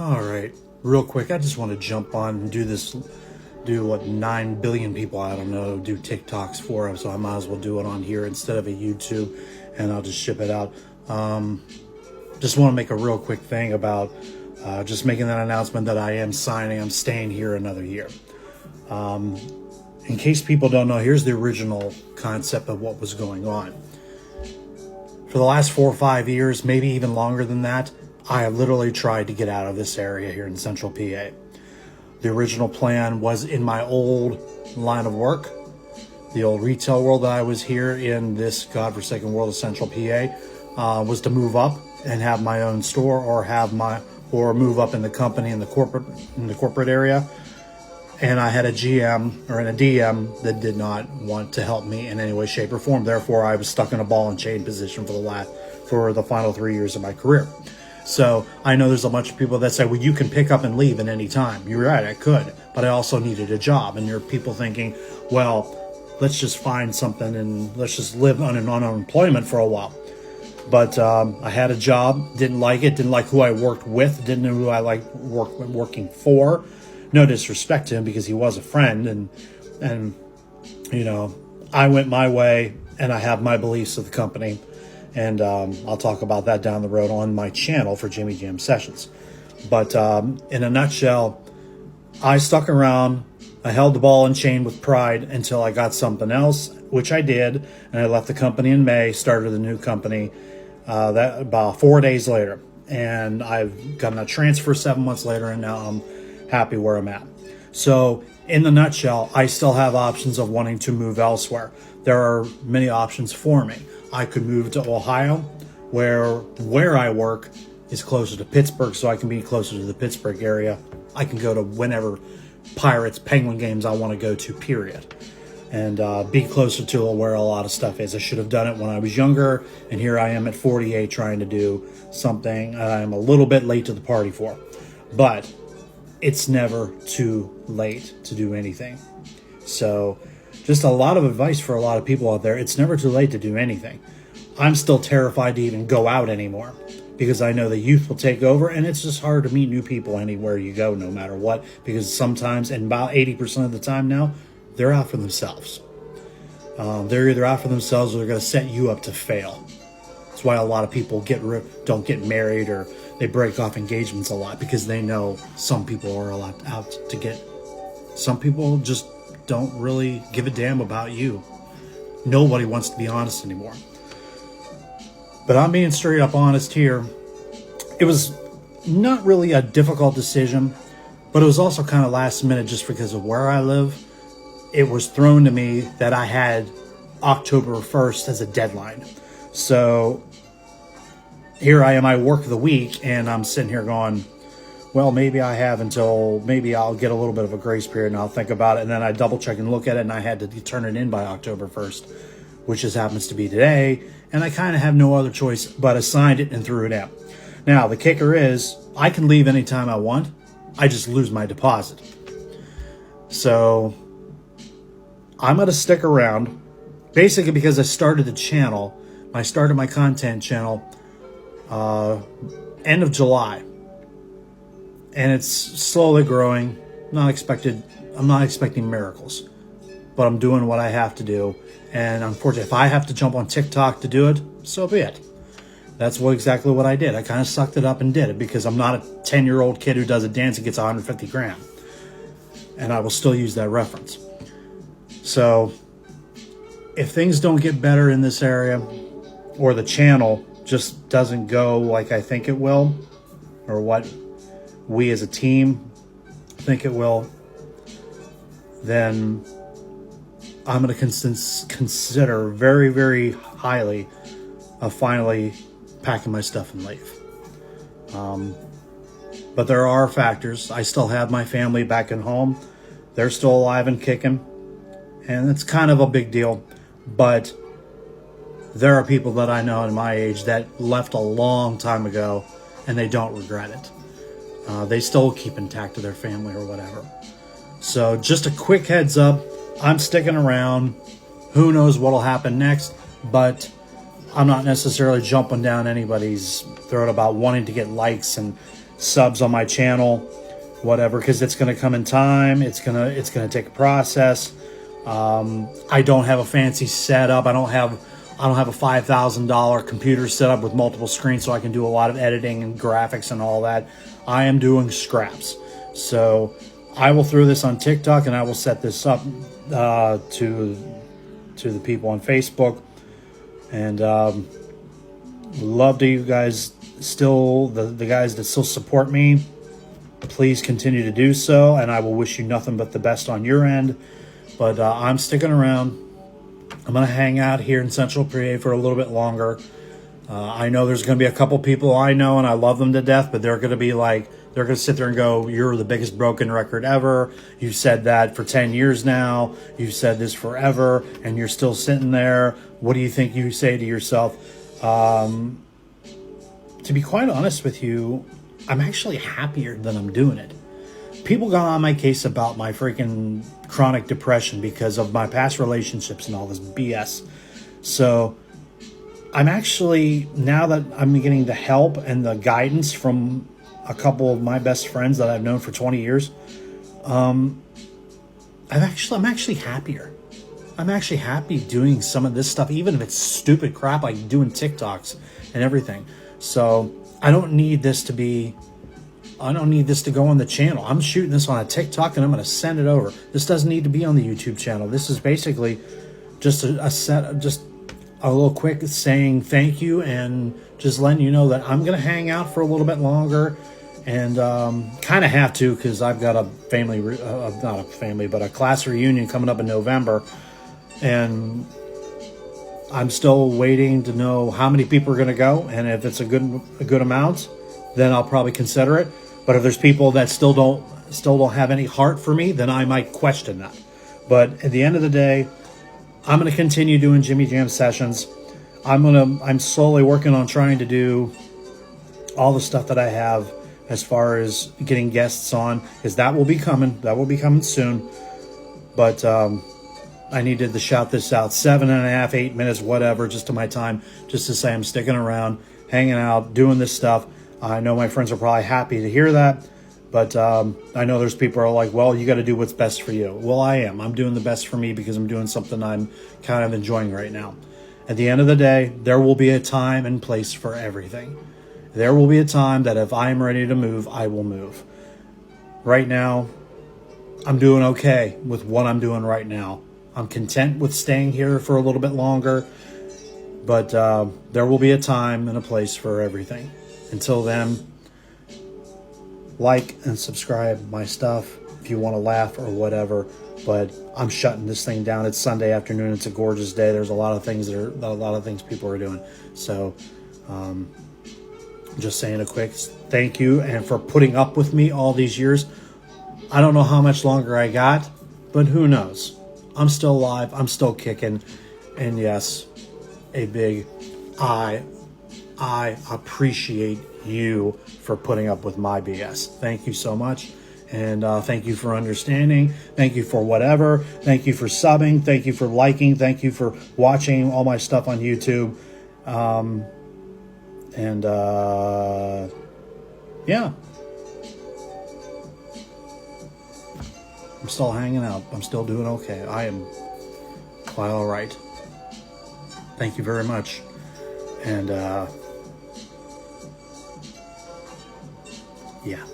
All right, real quick, I just want to jump on and do what 9 billion people, I don't know, do TikToks for, so I might as well do it on here instead of a YouTube, and I'll just ship it out. Just want to make a real quick thing about just making that announcement that I'm staying here another year. In case people don't know, here's the original concept of what was going on. For the last 4 or 5 years, maybe even longer than that, I have literally tried to get out of this area here in Central PA. The original plan was in my old line of work, the old retail world that I was here in, this godforsaken world of Central PA, was to move up and have my own store, or move up in the company in the corporate area. And I had a GM or a DM that did not want to help me in any way, shape, or form. Therefore, I was stuck in a ball and chain position for the final 3 years of my career. So I know there's a bunch of people that say, well, you can pick up and leave at any time. You're right, I could, but I also needed a job. And there are people thinking, well, let's just find something and let's just live on unemployment for a while. But I had a job, didn't like it, didn't like who I worked with, didn't know who I liked working for. No disrespect to him because he was a friend, and you know, I went my way and I have my beliefs of the company. And I'll talk about that down the road on my channel for Jimmy Jam Sessions. But in a nutshell, I stuck around. I held the ball and chain with pride until I got something else, which I did. And I left the company in May, started a new company that about 4 days later. And I've gotten a transfer 7 months later, and now I'm happy where I'm at. So in the nutshell, I still have options of wanting to move elsewhere. There are many options for me. I could move to Ohio, where I work is closer to Pittsburgh, so I can be closer to the Pittsburgh area. I can go to whenever Pirates, Penguin games I want to go to, period. And be closer to where a lot of stuff is. I should have done it when I was younger, and here I am at 48 trying to do something I'm a little bit late to the party for. But it's never too late to do anything. So just a lot of advice for a lot of people out there. It's never too late to do anything. I'm still terrified to even go out anymore because I know the youth will take over, and it's just hard to meet new people anywhere you go, no matter what, because sometimes, and about 80% of the time now, they're out for themselves. They're either out for themselves or they're going to set you up to fail. That's why a lot of people don't get married, or they break off engagements a lot, because they know some people are out to get. Some people just don't really give a damn about you. Nobody wants to be honest anymore. But I'm being straight up honest here. It was not really a difficult decision, but it was also kind of last minute just because of where I live. It was thrown to me that I had October 1st as a deadline. So here I am, I work the week, and I'm sitting here going, well, maybe I have until, maybe I'll get a little bit of a grace period and I'll think about it. And then I double check and look at it, and I had to turn it in by October 1st, which just happens to be today. And I kind of have no other choice but I signed it and threw it out. Now, the kicker is I can leave anytime I want. I just lose my deposit. So I'm going to stick around basically because I started the channel. I started my content channel end of July. And it's slowly growing. I'm not expecting miracles, but I'm doing what I have to do. And unfortunately, if I have to jump on TikTok to do it, so be it. That's exactly what I did. I kind of sucked it up and did it because I'm not a 10-year-old kid who does a dance and gets 150 grand. And I will still use that reference. So if things don't get better in this area, or the channel just doesn't go like I think it will, or what we as a team think it will, then I'm going to consider very, very highly of finally packing my stuff and leave. But there are factors. I still have my family back at home. They're still alive and kicking. And it's kind of a big deal. But there are people that I know in my age that left a long time ago, and they don't regret it. They still keep intact to their family or whatever. So just a quick heads up, I'm sticking around. Who knows what'll happen next, but I'm not necessarily jumping down anybody's throat about wanting to get likes and subs on my channel, whatever, because it's going to come in time. It's gonna take a process. I don't have a fancy setup. I don't have a $5,000 computer set up with multiple screens so I can do a lot of editing and graphics and all that. I am doing scraps. So I will throw this on TikTok, and I will set this up to the people on Facebook. And love to you guys still, the guys that still support me. Please continue to do so, and I will wish you nothing but the best on your end. But I'm sticking around. I'm going to hang out here in Central PA for a little bit longer. I know there's going to be a couple people I know, and I love them to death, but they're going to be like, they're going to sit there and go, you're the biggest broken record ever. You've said that for 10 years now. You've said this forever, and you're still sitting there. What do you think you say to yourself? To be quite honest with you, I'm actually happier than I'm doing it. People got on my case about my freaking chronic depression because of my past relationships and all this BS. So I'm actually, now that I'm getting the help and the guidance from a couple of my best friends that I've known for 20 years, I'm actually happier. I'm actually happy doing some of this stuff, even if it's stupid crap like doing TikToks and everything. So I don't need this to go on the channel. I'm shooting this on a TikTok, and I'm going to send it over. This doesn't need to be on the YouTube channel. This is basically just just a little quick saying thank you, and just letting you know that I'm going to hang out for a little bit longer, and kind of have to, because I've got a not a class reunion coming up in November, and I'm still waiting to know how many people are going to go, and if it's a good amount, then I'll probably consider it. But if there's people that still don't have any heart for me, then I might question that. But at the end of the day, I'm going to continue doing Jimmy Jam sessions. I'm slowly working on trying to do all the stuff that I have as far as getting guests on, because that will be coming. That will be coming soon. But I needed to shout this out. 7.5, 8 minutes, whatever, just to my time, just to say I'm sticking around, hanging out, doing this stuff. I know my friends are probably happy to hear that, but I know there's people who are like, well, you got to do what's best for you. Well, I am. I'm doing the best for me because I'm doing something I'm kind of enjoying right now. At the end of the day, there will be a time and place for everything. There will be a time that if I'm ready to move, I will move. Right now, I'm doing okay with what I'm doing right now. I'm content with staying here for a little bit longer, but there will be a time and a place for everything. Until then, like and subscribe my stuff if you want to laugh or whatever. But I'm shutting this thing down. It's Sunday afternoon. It's a gorgeous day. There's a lot of things people are doing. So, just saying a quick thank you, and for putting up with me all these years. I don't know how much longer I got, but who knows? I'm still alive. I'm still kicking. And yes, a big I appreciate you for putting up with my BS. Thank you so much. And thank you for understanding. Thank you for whatever. Thank you for subbing. Thank you for liking. Thank you for watching all my stuff on YouTube. Yeah. I'm still hanging out. I'm still doing okay. I am quite all right. Thank you very much. And yeah.